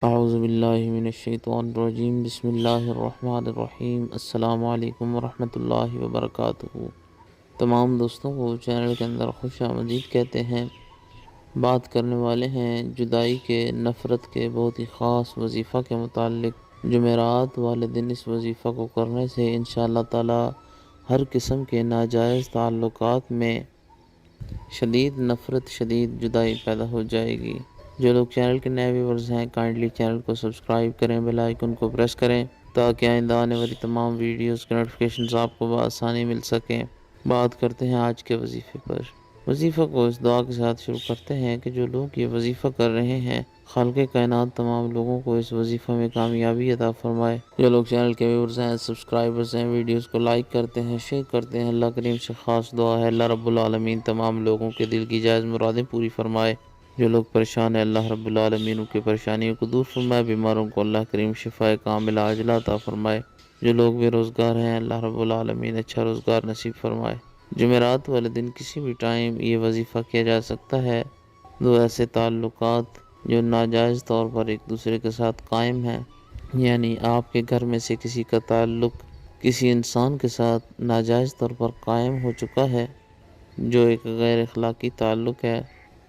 اعوذ باللہ من الشیطان الرجیم، بسم اللہ الرحمن الرحیم۔ السلام علیکم ورحمۃ اللہ وبرکاتہ۔ تمام دوستوں کو چینل کے اندر خوش آمدید کہتے ہیں۔ بات کرنے والے ہیں جدائی کے، نفرت کے بہت ہی خاص وظیفہ کے متعلق۔ جمعرات والے دن اس وظیفہ کو کرنے سے انشاءاللہ تعالی ہر قسم کے ناجائز تعلقات میں شدید نفرت، شدید جدائی پیدا ہو جائے گی۔ جو لوگ چینل کے نئے ویورز ہیں، کائنڈلی چینل کو سبسکرائب کریں، بیل آئیکن کو پریس کریں تاکہ آئندہ آنے والی تمام ویڈیوز کے نوٹیفیکیشنز آپ کو بآسانی مل سکیں۔ بات کرتے ہیں آج کے وظیفے پر۔ وظیفہ کو اس دعا کے ساتھ شروع کرتے ہیں کہ جو لوگ یہ وظیفہ کر رہے ہیں، خالق کائنات تمام لوگوں کو اس وظیفہ میں کامیابی عطا فرمائے۔ جو لوگ چینل کے ویورز ہیں، سبسکرائبرز ہیں، ویڈیوز کو لائک کرتے ہیں، شیئر کرتے ہیں، اللہ کریم سے خاص دعا ہے اللہ رب العالمین تمام لوگوں کے دل کی جائز مرادیں پوری فرمائے۔ جو لوگ پریشان ہیں، اللہ رب العالمین ان کی پریشانیوں کو دور فرمائے، بیماروں کو اللہ کریم شفائے کاملہ عاجلہ عطا فرمائے۔ جو لوگ بے روزگار ہیں، اللہ رب العالمین اچھا روزگار نصیب فرمائے۔ جمعرات والے دن کسی بھی ٹائم یہ وظیفہ کیا جا سکتا ہے۔ دو ایسے تعلقات جو ناجائز طور پر ایک دوسرے کے ساتھ قائم ہیں، یعنی آپ کے گھر میں سے کسی کا تعلق کسی انسان کے ساتھ ناجائز طور پر قائم ہو چکا ہے، جو ایک غیر اخلاقی تعلق ہے،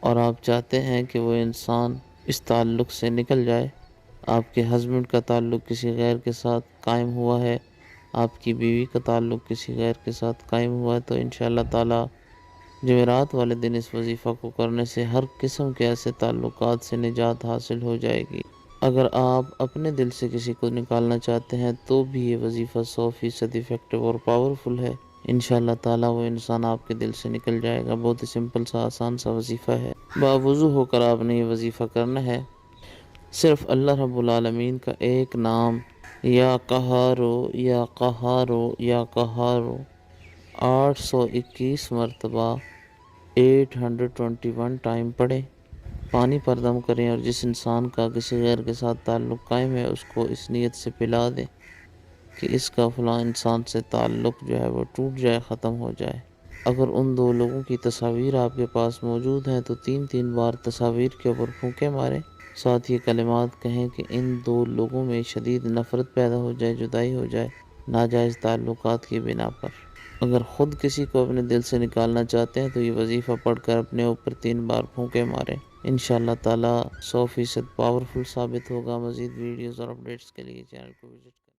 اور آپ چاہتے ہیں کہ وہ انسان اس تعلق سے نکل جائے۔ آپ کے ہسبینڈ کا تعلق کسی غیر کے ساتھ قائم ہوا ہے، آپ کی بیوی کا تعلق کسی غیر کے ساتھ قائم ہوا ہے، تو انشاءاللہ تعالی جمعرات والے دن اس وظیفہ کو کرنے سے ہر قسم کے ایسے تعلقات سے نجات حاصل ہو جائے گی۔ اگر آپ اپنے دل سے کسی کو نکالنا چاہتے ہیں تو بھی یہ وظیفہ 100% افیکٹو اور پاورفل ہے۔ انشاءاللہ تعالی وہ انسان آپ کے دل سے نکل جائے گا۔ بہت ہی سمپل سا آسان سا وظیفہ ہے۔ باوضو ہو کر آپ نے یہ وظیفہ کرنا ہے۔ صرف اللہ رب العالمین کا ایک نام، یا قہارو یا قہارو یا قہارو، 821 مرتبہ 821 ٹائم پڑھیں، پانی پر دم کریں، اور جس انسان کا کسی غیر کے ساتھ تعلق قائم ہے اس کو اس نیت سے پلا دیں کہ اس کا فلاں انسان سے تعلق جو ہے وہ ٹوٹ جائے، ختم ہو جائے۔ اگر ان دو لوگوں کی تصاویر آپ کے پاس موجود ہیں تو 3 بار تصاویر کے اوپر پھونکے ماریں، ساتھ یہ کلمات کہیں کہ ان دو لوگوں میں شدید نفرت پیدا ہو جائے، جدائی ہو جائے ناجائز تعلقات کی بنا پر۔ اگر خود کسی کو اپنے دل سے نکالنا چاہتے ہیں تو یہ وظیفہ پڑھ کر اپنے اوپر 3 بار پھونکے ماریں۔ انشاءاللہ تعالی 100% پاورفل ثابت ہوگا۔ مزید ویڈیوز اور اپڈیٹس کے لیے چینل کو وزٹ